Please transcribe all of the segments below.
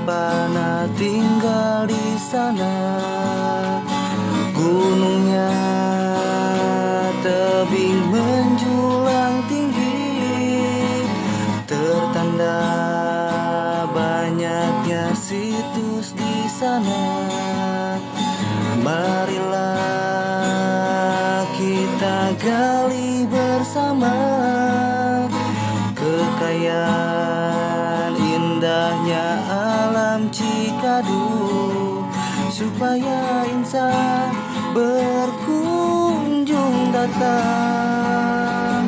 pernah tinggal di sana. Gunungnya tebing menjulang tinggi, tertanda banyaknya situs di sana. Marilah kita gali bersama kekayaan indahnya alam Cikadu, supaya insan berkunjung datang,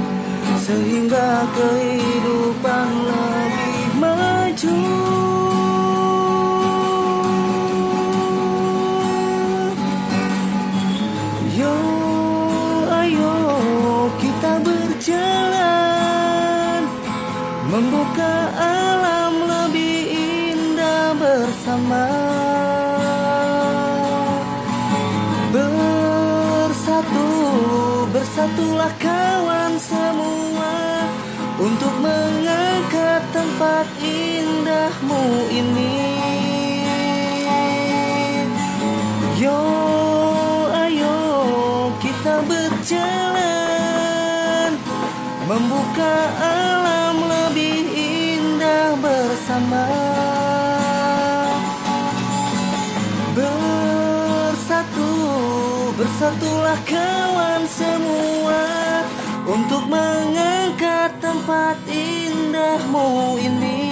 sehingga kehidupan lebih maju. Yo, ayo kita berjalan, membuka alam lebih indah bersama. Bersatulah kawan semua untuk mengangkat tempat indahmu ini. Yo, ayo kita berjalan, membuka alam lebih indah bersama. Bersatulah kawan semua untuk mengangkat tempat indahmu ini.